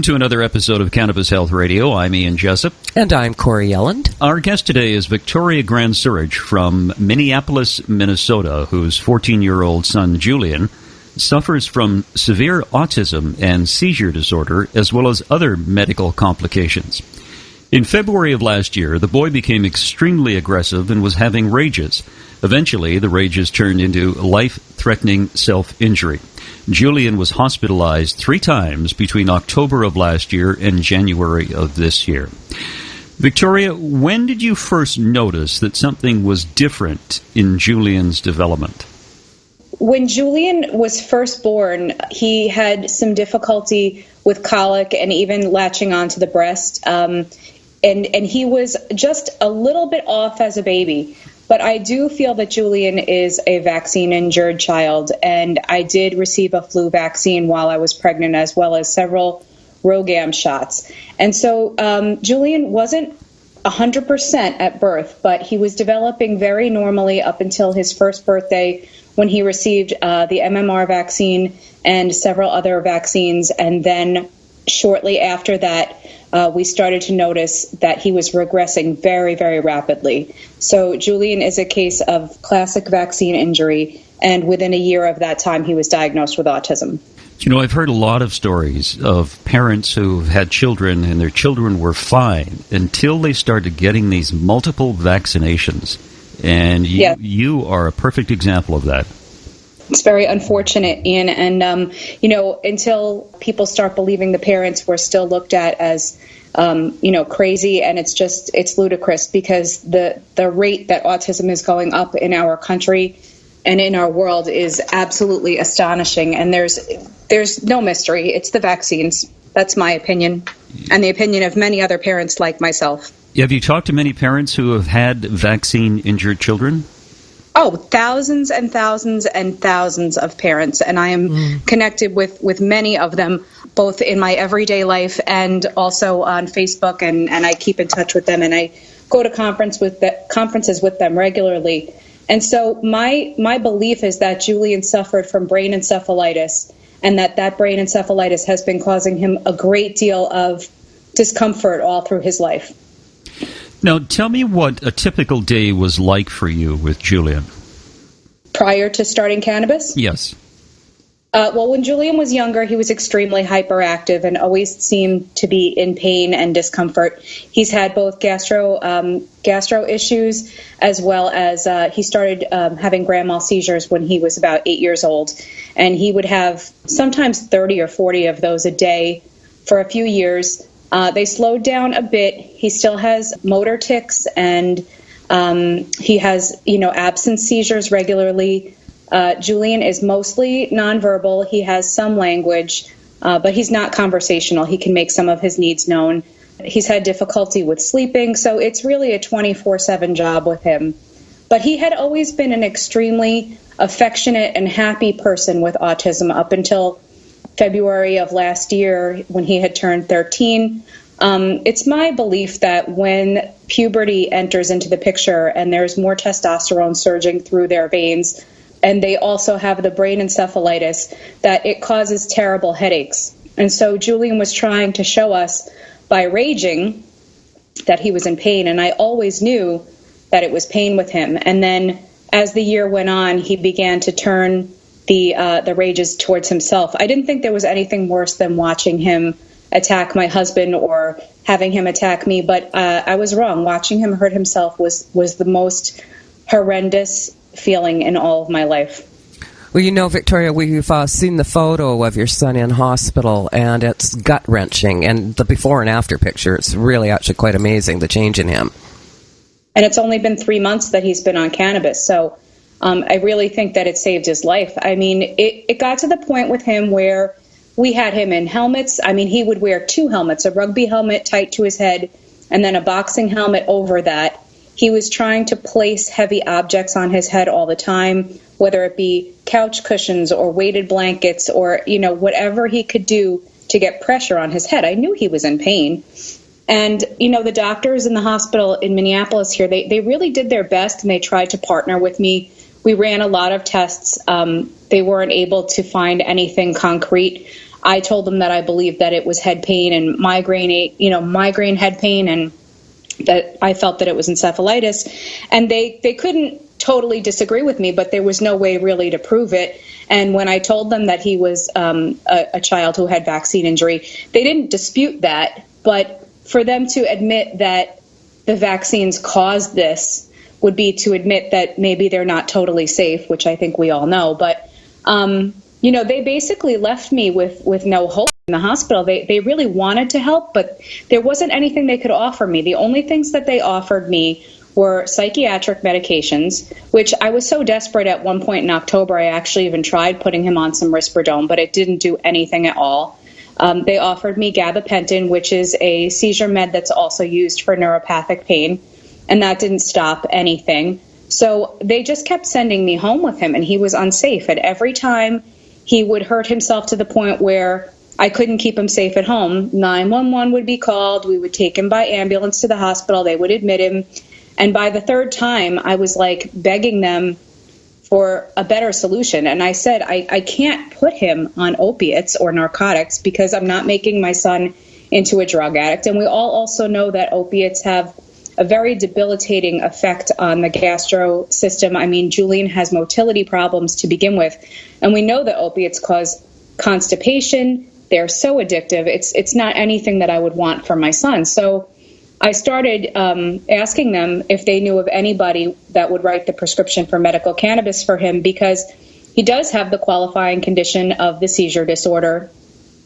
To another episode of Cannabis Health Radio. I'm Ian Jessup. And I'm Corey Yelland. Our guest today is Victoria Grancarich from Minneapolis, Minnesota, whose 14-year-old son, Julian, suffers from severe autism and seizure disorder, as well as other medical complications. In February of last year, the boy became extremely aggressive and was having rages. Eventually, the rages turned into life-threatening self-injury. Julian was hospitalized 3 times between October of last year and January of this year. Victoria, when did you first notice that something was different in Julian's development? When Julian was first born, he had some difficulty with colic and even latching onto the breast. And he was just a little bit off as a baby. But I do feel that Julian is a vaccine-injured child, and I did receive a flu vaccine while I was pregnant, as well as several RhoGAM shots. And so Julian wasn't 100% at birth, but he was developing very normally up until his first birthday, when he received the MMR vaccine and several other vaccines. And then shortly after that, we started to notice that he was regressing very, very rapidly. So Julian is a case of classic vaccine injury, and within a year of that time, he was diagnosed with autism. You know, I've heard a lot of stories of parents who've had children and their children were fine until they started getting these multiple vaccinations. And you are a perfect example of that. It's very unfortunate, Ian. And, until people start believing the parents, we're still looked at as, crazy. And it's ludicrous, because the rate that autism is going up in our country and in our world is absolutely astonishing. And there's no mystery. It's the vaccines. That's my opinion, and the opinion of many other parents like myself. Have you talked to many parents who have had vaccine-injured children? Oh, thousands and thousands and thousands of parents. And I am connected with many of them, both in my everyday life and also on Facebook. And I keep in touch with them, and I go to conferences with them regularly. And so my belief is that Julian suffered from brain encephalitis, and that brain encephalitis has been causing him a great deal of discomfort all through his life. Now, tell me what a typical day was like for you with Julian. Prior to starting cannabis? Yes. Well, when Julian was younger, he was extremely hyperactive and always seemed to be in pain and discomfort. He's had both gastro issues, as well as he started having grand mal seizures when he was about 8 years old. And he would have sometimes 30 or 40 of those a day for a few years. They slowed down a bit. He still has motor tics, and he has, absence seizures regularly. Julian is mostly nonverbal. He has some language, but he's not conversational. He can make some of his needs known. He's had difficulty with sleeping, so it's really a 24/7 job with him. But he had always been an extremely affectionate and happy person with autism up until February of last year, when he had turned 13. It's my belief that when puberty enters into the picture and there's more testosterone surging through their veins, and they also have the brain encephalitis, that it causes terrible headaches. And so Julian was trying to show us by raging that he was in pain, and I always knew that it was pain with him. And then as the year went on, he began to turn the rages towards himself. I didn't think there was anything worse than watching him attack my husband or having him attack me, but I was wrong. Watching him hurt himself was the most horrendous feeling in all of my life. Well, Victoria, we've seen the photo of your son in hospital, and it's gut-wrenching. And the before and after picture, it's really actually quite amazing, the change in him. And it's only been 3 months that he's been on cannabis, so I really think that it saved his life. I mean, it got to the point with him where we had him in helmets. I mean, he would wear 2 helmets, a rugby helmet tight to his head and then a boxing helmet over that. He was trying to place heavy objects on his head all the time, whether it be couch cushions or weighted blankets or, whatever he could do to get pressure on his head. I knew he was in pain. And, the doctors in the hospital in Minneapolis here, they really did their best, and they tried to partner with me. We ran a lot of tests. They weren't able to find anything concrete. I told them that I believed that it was head pain and migraine head pain, and that I felt that it was encephalitis. And they couldn't totally disagree with me, but there was no way really to prove it. And when I told them that he was a child who had vaccine injury, they didn't dispute that. But for them to admit that the vaccines caused this would be to admit that maybe they're not totally safe, which I think we all know. But, they basically left me with no hope in the hospital. They really wanted to help, but there wasn't anything they could offer me. The only things that they offered me were psychiatric medications, which I was so desperate at one point in October, I actually even tried putting him on some risperidone, but it didn't do anything at all. They offered me gabapentin, which is a seizure med that's also used for neuropathic pain, and that didn't stop anything. So they just kept sending me home with him, and he was unsafe. And every time he would hurt himself to the point where I couldn't keep him safe at home, 911 would be called. We would take him by ambulance to the hospital. They would admit him. And by the third time, I was like begging them for a better solution. And I said, I can't put him on opiates or narcotics because I'm not making my son into a drug addict. And we all also know that opiates have a very debilitating effect on the gastro system. I mean, Julian has motility problems to begin with. And we know that opiates cause constipation. They're so addictive. It's not anything that I would want for my son. So I started asking them if they knew of anybody that would write the prescription for medical cannabis for him, because he does have the qualifying condition of the seizure disorder.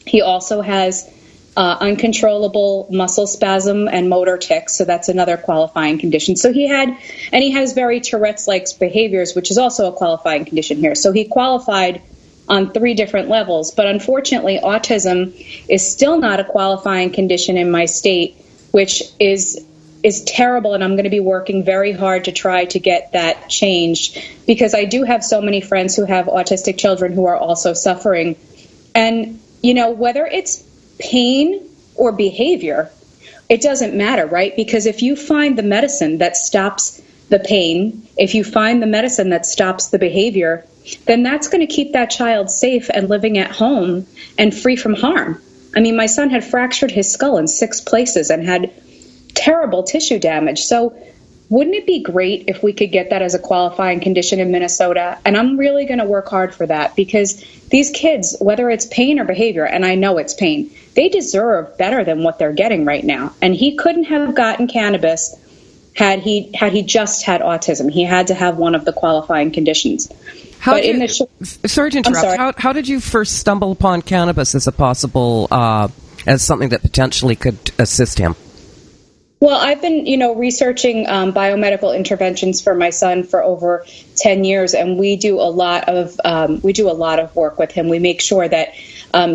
He also has uncontrollable muscle spasm and motor tics, so that's another qualifying condition. So he has very Tourette's-like behaviors, which is also a qualifying condition here. So he qualified on 3 different levels, but unfortunately, autism is still not a qualifying condition in my state, which is terrible, and I'm going to be working very hard to try to get that changed, because I do have so many friends who have autistic children who are also suffering. And, whether it's pain or behavior, it doesn't matter, right? Because if you find the medicine that stops the pain, if you find the medicine that stops the behavior, then that's going to keep that child safe and living at home and free from harm. I mean, my son had fractured his skull in 6 places and had terrible tissue damage. So wouldn't it be great if we could get that as a qualifying condition in Minnesota? And I'm really going to work hard for that, because these kids, whether it's pain or behavior, and I know it's pain, they deserve better than what they're getting right now. And he couldn't have gotten cannabis had he just had autism. He had to have one of the qualifying conditions. Sorry to interrupt. How did you first stumble upon cannabis as a possible, as something that potentially could assist him? Well, I've been, researching biomedical interventions for my son for over 10 years, and we do a lot of work with him. We make sure that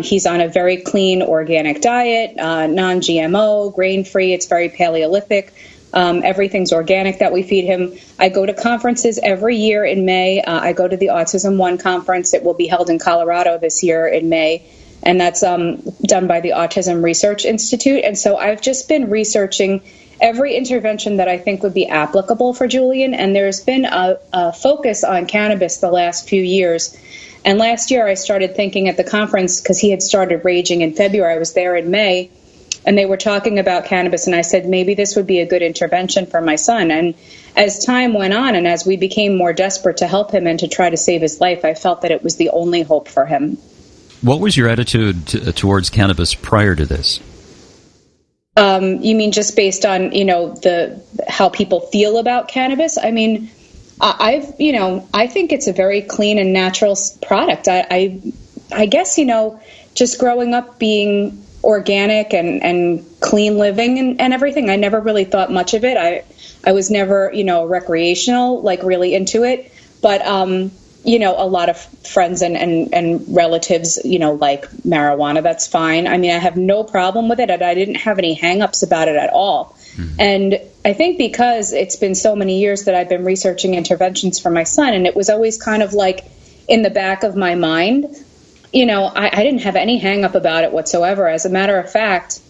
he's on a very clean, organic diet, non-GMO, grain-free. It's very Paleolithic. Everything's organic that we feed him. I go to conferences every year in May. I go to the Autism One conference. It will be held in Colorado this year in May, and that's done by the Autism Research Institute. And so I've just been researching every intervention that I think would be applicable for Julian, and there's been a focus on cannabis the last few years. And last year I started thinking at the conference, because he had started raging in February. I was there in May, and they were talking about cannabis, and I said, maybe this would be a good intervention for my son. And as time went on, and as we became more desperate to help him and to try to save his life, I felt that it was the only hope for him. What was your attitude towards cannabis prior to this? You mean just based on, how people feel about cannabis? I mean, I think it's a very clean and natural product. I guess, just growing up being organic and clean living and everything, I never really thought much of it. I was never, recreational, like really into it. But, a lot of friends and relatives, like marijuana. That's fine. I mean, I have no problem with it, and I didn't have any hang-ups about it at all. Mm-hmm. And I think because it's been so many years that I've been researching interventions for my son, and it was always kind of like in the back of my mind, I didn't have any hang-up about it whatsoever. As a matter of fact,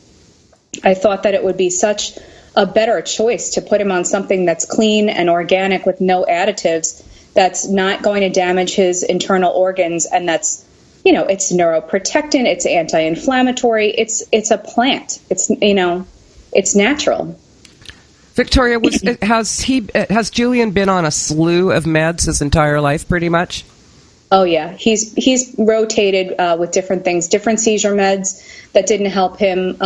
I thought that it would be such a better choice to put him on something that's clean and organic with no additives, that's not going to damage his internal organs, and that's it's neuroprotectant, it's anti-inflammatory, it's a plant. It's natural. Victoria, has Julian been on a slew of meds his entire life, pretty much? Oh yeah, he's rotated with different things, different seizure meds that didn't help him,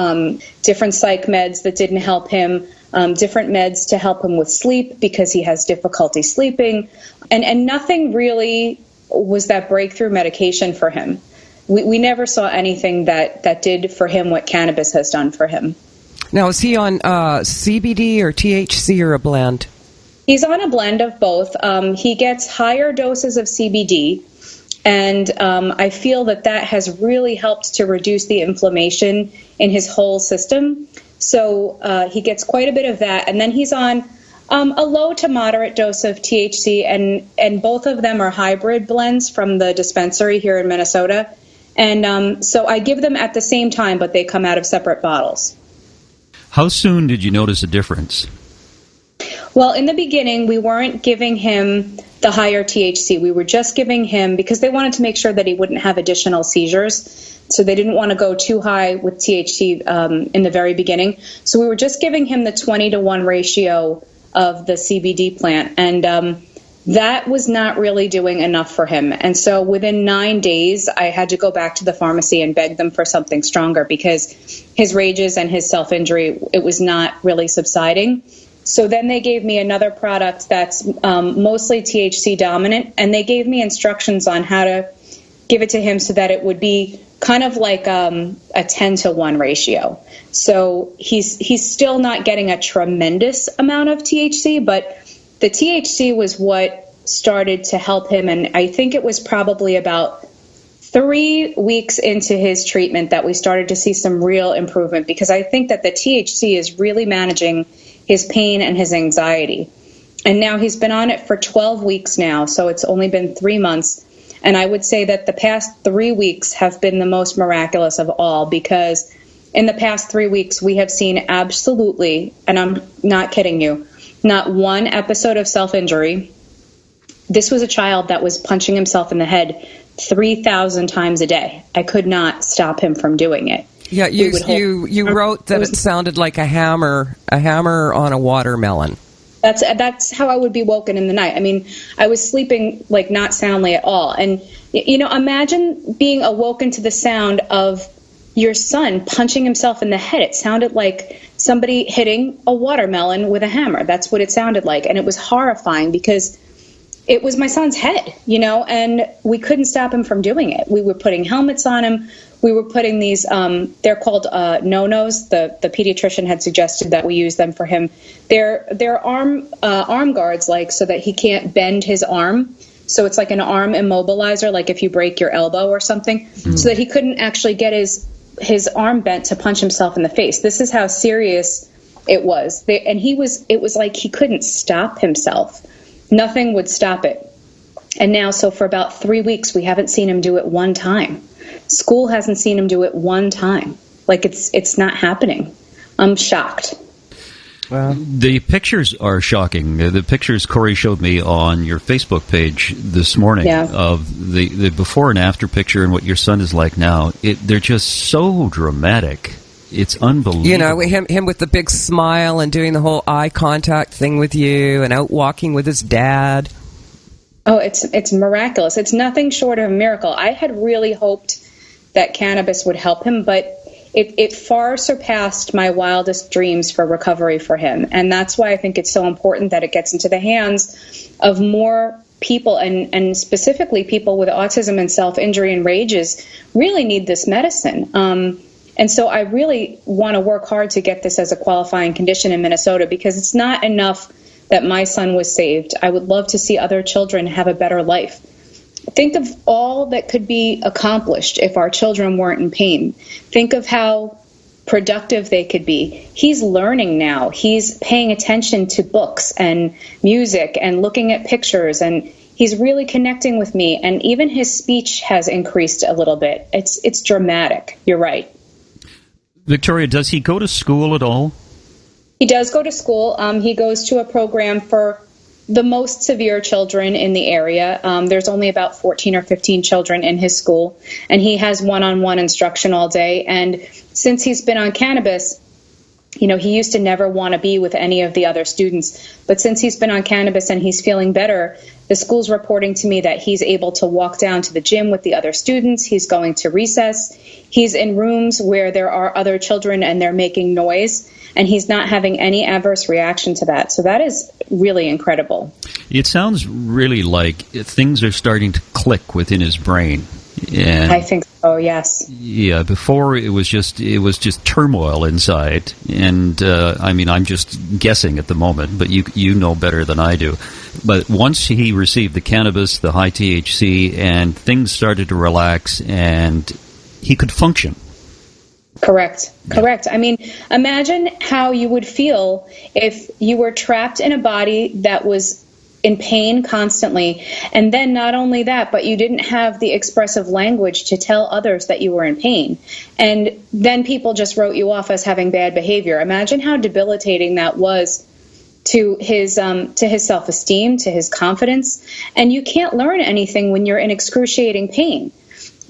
different psych meds that didn't help him, different meds to help him with sleep because he has difficulty sleeping, and nothing really was that breakthrough medication for him. We never saw anything that did for him what cannabis has done for him. Now, is he on CBD or THC or a blend? He's on a blend of both. He gets higher doses of CBD, and I feel that has really helped to reduce the inflammation in his whole system. So he gets quite a bit of that, and then he's on a low to moderate dose of THC, and both of them are hybrid blends from the dispensary here in Minnesota. And so I give them at the same time, but they come out of separate bottles. How soon did you notice a difference? Well, in the beginning, we weren't giving him the higher THC. We were just giving him, because they wanted to make sure that he wouldn't have additional seizures. So they didn't want to go too high with THC in the very beginning. So we were just giving him the 20-to-1 ratio of the CBD plant. And that was not really doing enough for him. And so within 9 days, I had to go back to the pharmacy and beg them for something stronger because his rages and his self-injury, it was not really subsiding. So then they gave me another product that's mostly THC dominant, and they gave me instructions on how to give it to him so that it would be kind of like a 10-to-1 ratio. So he's still not getting a tremendous amount of THC, but the THC was what started to help him, and I think it was probably about 3 weeks into his treatment that we started to see some real improvement, because I think that the THC is really managing his pain and his anxiety. And now he's been on it for 12 weeks now, so it's only been 3 months. And I would say that the past 3 weeks have been the most miraculous of all, because in the past 3 weeks we have seen absolutely, and I'm not kidding you, not one episode of self-injury. This was a child that was punching himself in the head 3,000 times a day. I could not stop him from doing it. Yeah, you wrote that it sounded like a hammer on a watermelon. That's how I would be woken in the night. I mean, I was sleeping like not soundly at all. And, imagine being awoken to the sound of your son punching himself in the head. It sounded like somebody hitting a watermelon with a hammer. That's what it sounded like. And it was horrifying because it was my son's head, and we couldn't stop him from doing it. We were putting helmets on him. We were putting these, they're called no-nos. The pediatrician had suggested that we use them for him. They're arm guards, so that he can't bend his arm. So it's like an arm immobilizer, like if you break your elbow or something, so that he couldn't actually get his arm bent to punch himself in the face. This is how serious it was. It was like he couldn't stop himself. Nothing would stop it. And now, so for about 3 weeks, we haven't seen him do it one time. School hasn't seen him do it one time. Like it's not happening. I'm shocked. Well, the pictures are shocking. The pictures Corey showed me on your Facebook page this morning of the before and after picture and what your son is like now. They're just so dramatic. It's unbelievable. Him with the big smile and doing the whole eye contact thing with you and out walking with his dad. Oh, it's miraculous. It's nothing short of a miracle. I had really hoped that cannabis would help him, but it far surpassed my wildest dreams for recovery for him. And that's why I think it's so important that it gets into the hands of more people, and specifically people with autism and self-injury and rages really need this medicine. And so I really want to work hard to get this as a qualifying condition in Minnesota, because it's not enough that my son was saved. I would love to see other children have a better life. Think of all that could be accomplished if our children weren't in pain. Think of how productive they could be. He's learning now. He's paying attention to books and music and looking at pictures, and he's really connecting with me. And even his speech has increased a little bit. It's dramatic. You're right. Victoria, does he go to school at all? He does go to school. He goes to a program for the most severe children in the area. There's only about 14 or 15 children in his school, and he has one-on-one instruction all day. And since he's been on cannabis, he used to never want to be with any of the other students. But since he's been on cannabis and he's feeling better, the school's reporting to me that he's able to walk down to the gym with the other students. He's going to recess. He's in rooms where there are other children and they're making noise, and he's not having any adverse reaction to that. So that is really incredible. It sounds really like things are starting to click within his brain. And I think so, yes. Yeah, before it was just turmoil inside, and I'm just guessing at the moment, but you know better than I do. But once he received the cannabis, the high THC, and things started to relax, and he could function. Correct. I mean, imagine how you would feel if you were trapped in a body that was in pain constantly, and then not only that, but you didn't have the expressive language to tell others that you were in pain, and then people just wrote you off as having bad behavior. Imagine how debilitating that was to his self-esteem, to his confidence. And you can't learn anything when you're in excruciating pain.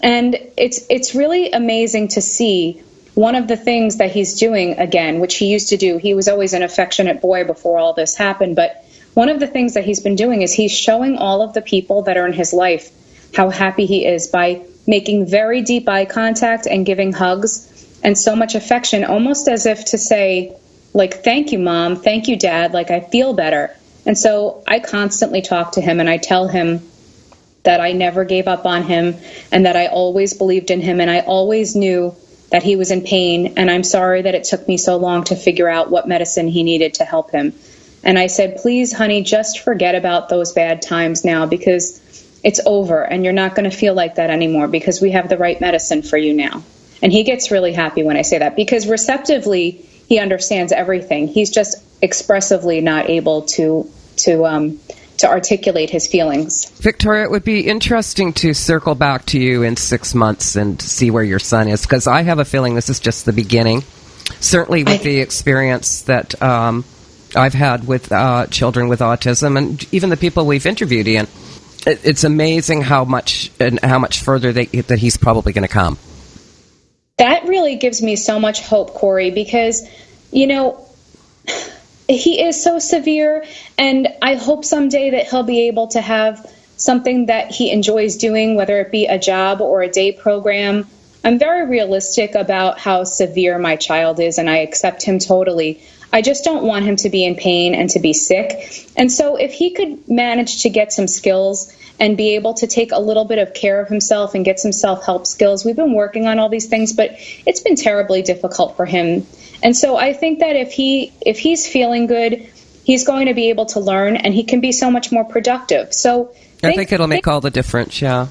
And it's really amazing to see. One of the things that he's doing again, which he used to do, he was always an affectionate boy before all this happened, but one of the things that he's been doing is he's showing all of the people that are in his life how happy he is by making very deep eye contact and giving hugs and so much affection, almost as if to say, like, thank you, Mom, thank you, Dad, like, I feel better. And so I constantly talk to him, and I tell him that I never gave up on him and that I always believed in him, and I always knew that he was in pain, and I'm sorry that it took me so long to figure out what medicine he needed to help him. And I said, please, honey, just forget about those bad times now, because it's over and you're not going to feel like that anymore, because we have the right medicine for you now. And he gets really happy when I say that, because receptively he understands everything. He's just expressively not able to articulate his feelings. Victoria, it would be interesting to circle back to you in 6 months and see where your son is, because I have a feeling this is just the beginning. Certainly with the experience that I've had with children with autism, and even the people we've interviewed, Ian, it's amazing how much further that he's probably going to come. That really gives me so much hope, Corey, because, he is so severe, and I hope someday that he'll be able to have something that he enjoys doing, whether it be a job or a day program. I'm very realistic about how severe my child is, and I accept him totally. I just don't want him to be in pain and to be sick. And so if he could manage to get some skills and be able to take a little bit of care of himself and get some self-help skills, we've been working on all these things, but it's been terribly difficult for him. And so I think that if he's feeling good, he's going to be able to learn, and he can be so much more productive. So I think it'll make all the difference, yeah.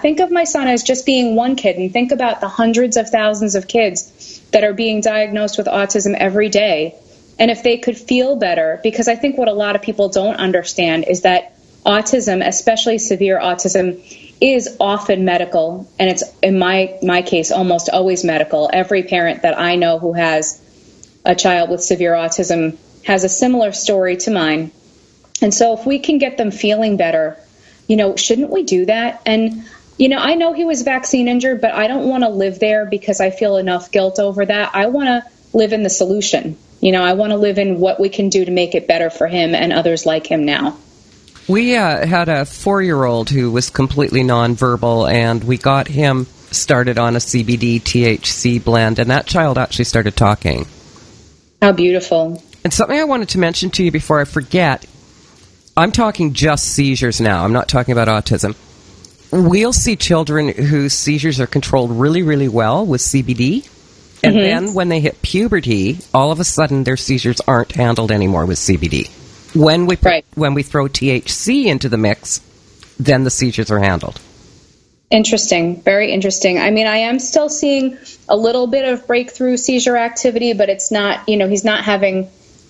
Think of my son as just being one kid, and think about the hundreds of thousands of kids that are being diagnosed with autism every day. And if they could feel better, because I think what a lot of people don't understand is that autism, especially severe autism, is often medical, and it's, in my case, almost always medical. Every parent that I know who has a child with severe autism has a similar story to mine. And so if we can get them feeling better, shouldn't we do that? And, I know he was vaccine injured, but I don't want to live there because I feel enough guilt over that. I want to live in the solution. I want to live in what we can do to make it better for him and others like him now. We had a 4-year-old who was completely nonverbal, and we got him started on a CBD THC blend, and that child actually started talking. How beautiful. And something I wanted to mention to you before I forget, I'm talking just seizures now. I'm not talking about autism. We'll see children whose seizures are controlled really, really well with CBD, and then when they hit puberty, all of a sudden their seizures aren't handled anymore with CBD. When we throw THC into the mix, then the seizures are handled. Interesting. Very interesting. I mean, I am still seeing a little bit of breakthrough seizure activity, but it's not, he's not having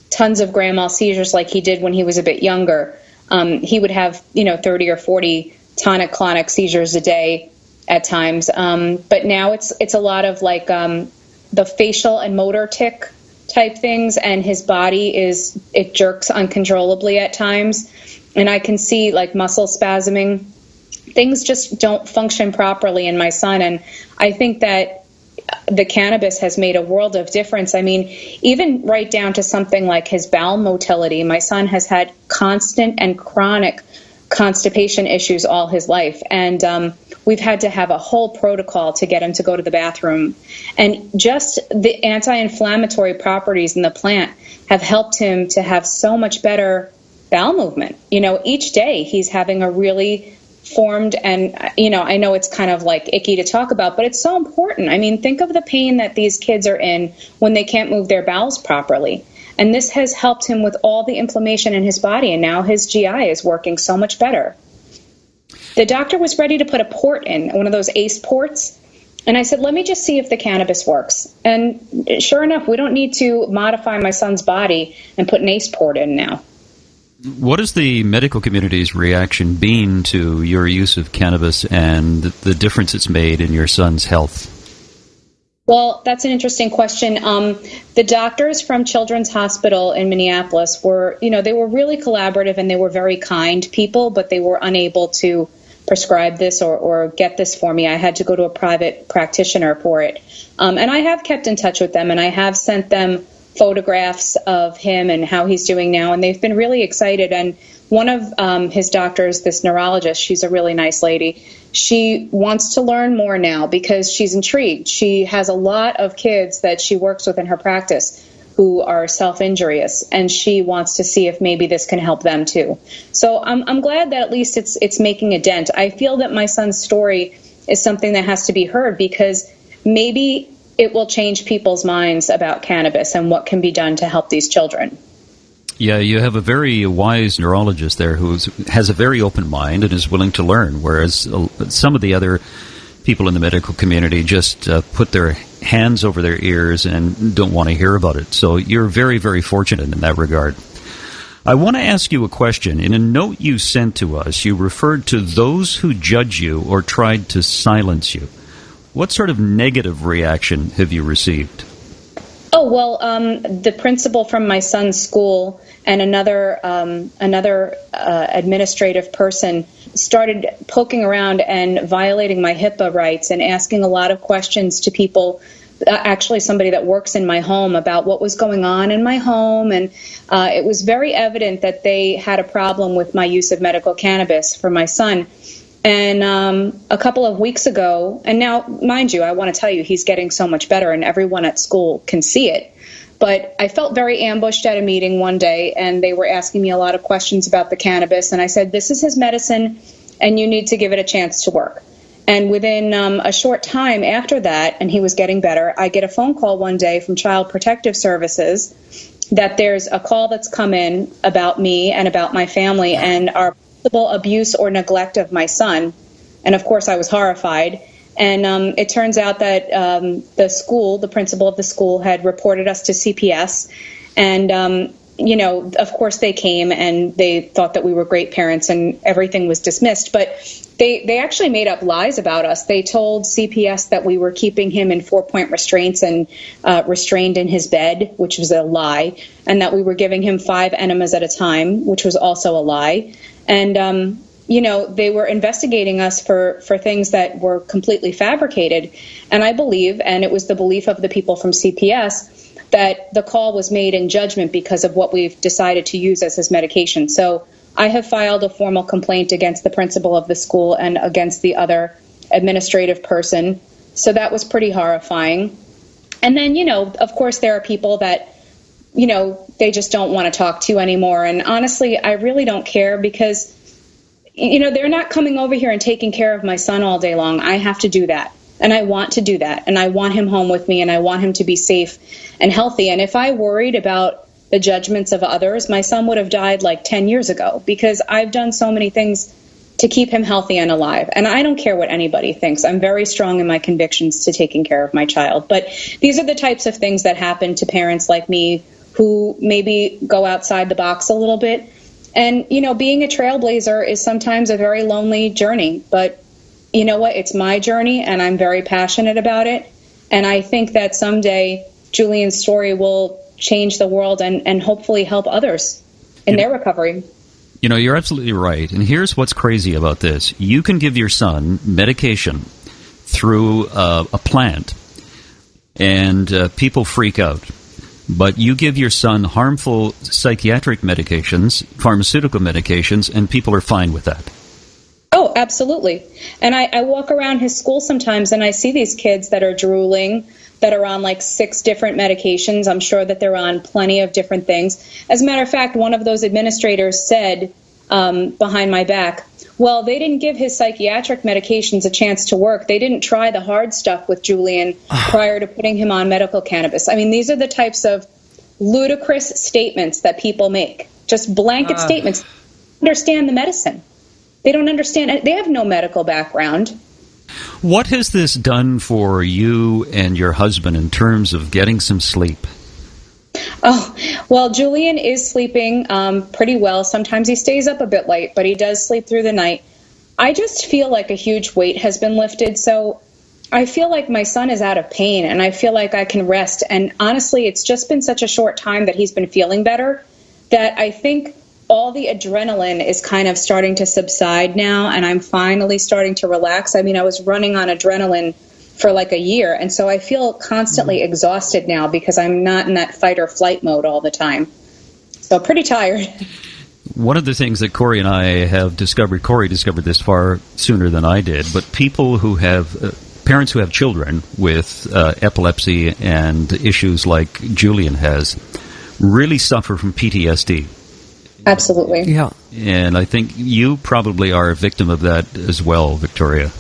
tons of grand mal seizures like he did when he was a bit younger. He would have, 30 or 40 tonic-clonic seizures a day at times. But now it's a lot of like the facial and motor tic type things, and his body it jerks uncontrollably at times. And I can see like muscle spasming. Things just don't function properly in my son. And I think that the cannabis has made a world of difference. I mean, even right down to something like his bowel motility. My son has had constant and chronic constipation issues all his life. And we've had to have a whole protocol to get him to go to the bathroom. And just the anti-inflammatory properties in the plant have helped him to have so much better bowel movement. You know, each day he's having a really formed, and, you know, I know it's kind of like icky to talk about, but it's so important. I mean, think of the pain that these kids are in when they can't move their bowels properly. And this has helped him with all the inflammation in his body, and now his GI is working so much better. The doctor was ready to put a port in, one of those ACE ports, and I said, let me just see if the cannabis works. And sure enough, we don't need to modify my son's body and put an ACE port in now. What has the medical community's reaction been to your use of cannabis and the difference it's made in your son's health? Well, that's an interesting question. The doctors from Children's Hospital in Minneapolis were, they were really collaborative, and they were very kind people, but they were unable to prescribe this or get this for me. I had to go to a private practitioner for it. And I have kept in touch with them, and I have sent them photographs of him and how he's doing now, and they've been really excited. And one of his doctors, this neurologist, she's a really nice lady, she wants to learn more now because she's intrigued. She has a lot of kids that she works with in her practice who are self-injurious, and she wants to see if maybe this can help them too. So I'm glad that at least it's making a dent. I feel that my son's story is something that has to be heard, because maybe it will change people's minds about cannabis and what can be done to help these children. Yeah, you have a very wise neurologist there who has a very open mind and is willing to learn, whereas some of the other people in the medical community just put their hands over their ears and don't want to hear about it. So you're very, very fortunate in that regard. I want to ask you a question. In a note you sent to us, you referred to those who judge you or tried to silence you. What sort of negative reaction have you received? Oh, well, the principal from my son's school and another administrative person started poking around and violating my HIPAA rights and asking a lot of questions to people, actually somebody that works in my home, about what was going on in my home. And it was very evident that they had a problem with my use of medical cannabis for my son. And a couple of weeks ago, and now, mind you, I want to tell you, he's getting so much better, and everyone at school can see it. But I felt very ambushed at a meeting one day, and they were asking me a lot of questions about the cannabis. And I said, this is his medicine, and you need to give it a chance to work. And within a short time after that, and he was getting better, I get a phone call one day from Child Protective Services that there's a call that's come in about me and about my family and our abuse or neglect of my son. And of course I was horrified. And it turns out that the principal of the school had reported us to CPS. And, of course they came and they thought that we were great parents and everything was dismissed. But they actually made up lies about us. They told CPS that we were keeping him in 4-point restraints and restrained in his bed, which was a lie, and that we were giving him 5 enemas at a time, which was also a lie. And, they were investigating us for things that were completely fabricated. And I believe, and it was the belief of the people from CPS, that the call was made in judgment because of what we've decided to use as his medication. So I have filed a formal complaint against the principal of the school and against the other administrative person. So that was pretty horrifying. And then, of course, there are people that, they just don't want to talk to you anymore. And honestly, I really don't care because, they're not coming over here and taking care of my son all day long. I have to do that. And I want to do that. And I want him home with me, and I want him to be safe and healthy. And if I worried about the judgments of others, my son would have died like 10 years ago, because I've done so many things to keep him healthy and alive. And I don't care what anybody thinks. I'm very strong in my convictions to taking care of my child. But these are the types of things that happen to parents like me who maybe go outside the box a little bit. And, being a trailblazer is sometimes a very lonely journey. But you know what? It's my journey, and I'm very passionate about it. And I think that someday Julian's story will change the world and hopefully help others in their recovery. You know, you're absolutely right. And here's what's crazy about this. You can give your son medication through a plant, and people freak out. But you give your son harmful psychiatric medications, pharmaceutical medications, and people are fine with that. Oh, absolutely. And I walk around his school sometimes, and I see these kids that are drooling, that are on like 6 different medications. I'm sure that they're on plenty of different things. As a matter of fact, one of those administrators said behind my back, well, they didn't give his psychiatric medications a chance to work. They didn't try the hard stuff with Julian prior to putting him on medical cannabis. I mean, these are the types of ludicrous statements that people make, just blanket statements. They don't understand the medicine. They don't understand. They have no medical background. What has this done for you and your husband in terms of getting some sleep? Oh, well, Julian is sleeping pretty well. Sometimes he stays up a bit late, but he does sleep through the night. I just feel like a huge weight has been lifted. So I feel like my son is out of pain, and I feel like I can rest. And honestly, it's just been such a short time that he's been feeling better that I think all the adrenaline is kind of starting to subside now, and I'm finally starting to relax. I mean, I was running on adrenaline for like a year, and so I feel constantly exhausted now because I'm not in that fight or flight mode all the time. So pretty tired. One of the things that Corey and I have discovered, Corey discovered this far sooner than I did, but people who have, parents who have children with epilepsy and issues like Julian has, really suffer from PTSD. Absolutely. Yeah. And I think you probably are a victim of that as well, Victoria.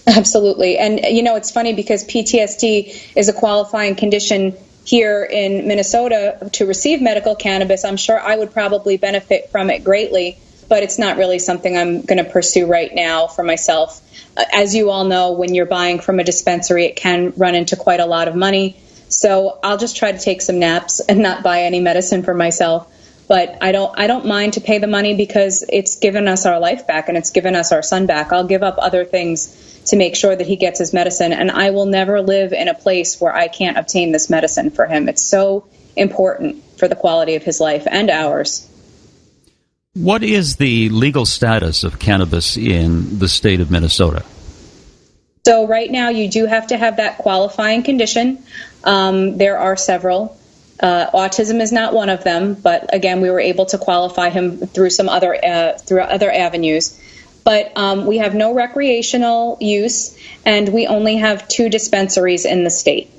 Absolutely. And, you know, it's funny because PTSD is a qualifying condition here in Minnesota to receive medical cannabis. I'm sure I would probably benefit from it greatly, but it's not really something I'm going to pursue right now for myself. As you all know, when you're buying from a dispensary, it can run into quite a lot of money. So I'll just try to take some naps and not buy any medicine for myself. But I don't mind to pay the money because it's given us our life back and it's given us our son back. I'll give up other things to make sure that he gets his medicine, and I will never live in a place where I can't obtain this medicine for him. It's so important for the quality of his life and ours. What is the legal status of cannabis in the state of Minnesota? So right now you do have to have that qualifying condition. There are several. Autism is not one of them, but again, we were able to qualify him through some other avenues. But we have no recreational use, and we only have 2 dispensaries in the state.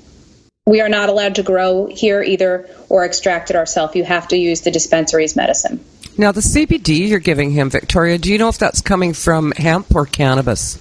We are not allowed to grow here either or extract it ourselves. You have to use the dispensary's medicine. Now, the CBD you're giving him, Victoria, do you know if that's coming from hemp or cannabis?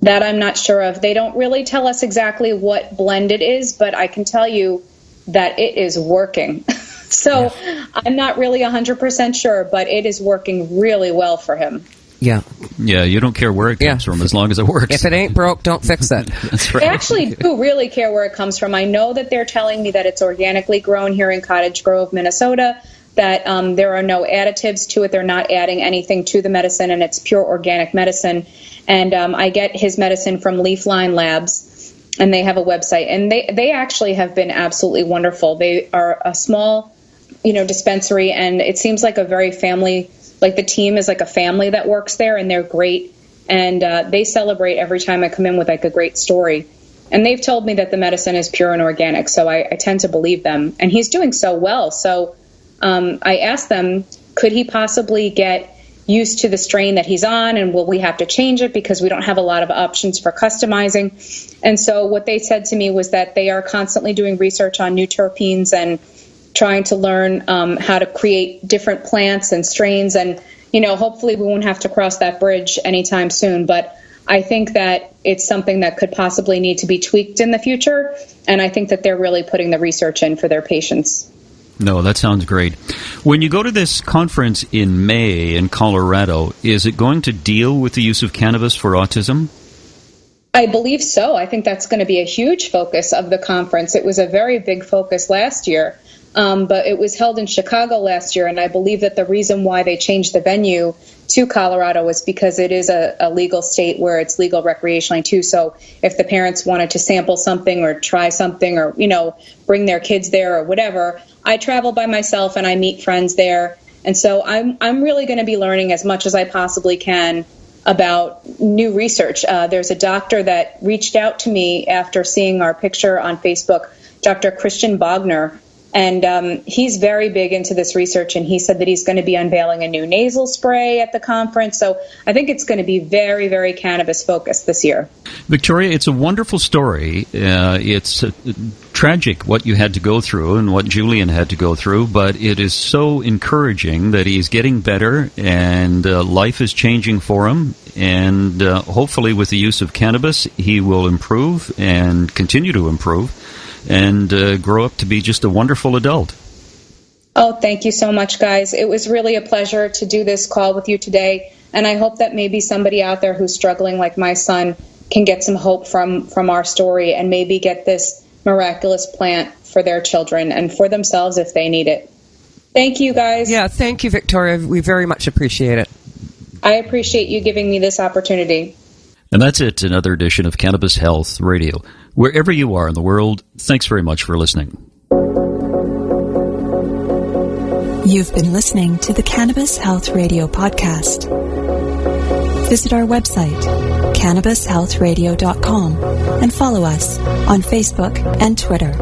That I'm not sure of. They don't really tell us exactly what blend it is, but I can tell you that it is working. So I'm not really 100% sure, but it is working really well for him. Yeah. Yeah, you don't care where it comes from as long as it works. If it ain't broke, don't fix it. That's right. I actually do really care where it comes from. I know that they're telling me that it's organically grown here in Cottage Grove, Minnesota, that there are no additives to it. They're not adding anything to the medicine, and it's pure organic medicine. And I get his medicine from Leafline Labs, and they have a website. And they actually have been absolutely wonderful. They are a small, dispensary, and it seems like a very family. Like the team is like a family that works there, and they're great. And they celebrate every time I come in with like a great story. And they've told me that the medicine is pure and organic, so I tend to believe them. And he's doing so well. So I asked them, could he possibly get used to the strain that he's on, and will we have to change it because we don't have a lot of options for customizing? And so what they said to me was that they are constantly doing research on new terpenes and trying to learn how to create different plants and strains. And, hopefully we won't have to cross that bridge anytime soon. But I think that it's something that could possibly need to be tweaked in the future. And I think that they're really putting the research in for their patients. No, that sounds great. When you go to this conference in May in Colorado, is it going to deal with the use of cannabis for autism? I believe so. I think that's going to be a huge focus of the conference. It was a very big focus last year. But it was held in Chicago last year, and I believe that the reason why they changed the venue to Colorado was because it is a legal state where it's legal recreationally too. So if the parents wanted to sample something or try something or, bring their kids there or whatever, I travel by myself and I meet friends there. And so I'm really going to be learning as much as I possibly can about new research. There's a doctor that reached out to me after seeing our picture on Facebook, Dr. Christian Bogner, and he's very big into this research, and he said that he's going to be unveiling a new nasal spray at the conference. So I think it's going to be very, very cannabis focused this year. Victoria, it's a wonderful story. It's tragic what you had to go through and what Julian had to go through, but it is so encouraging that he's getting better and life is changing for him. And hopefully with the use of cannabis, he will improve and continue to improve and grow up to be just a wonderful adult. Oh, thank you so much, guys. It was really a pleasure to do this call with you today. And I hope that maybe somebody out there who's struggling like my son can get some hope from our story and maybe get this miraculous plant for their children and for themselves if they need it. Thank you, guys. Yeah, thank you, Victoria. We very much appreciate it. I appreciate you giving me this opportunity. And that's it, another edition of Cannabis Health Radio. Wherever you are in the world, thanks very much for listening. You've been listening to the Cannabis Health Radio podcast. Visit our website, cannabishealthradio.com, and follow us on Facebook and Twitter.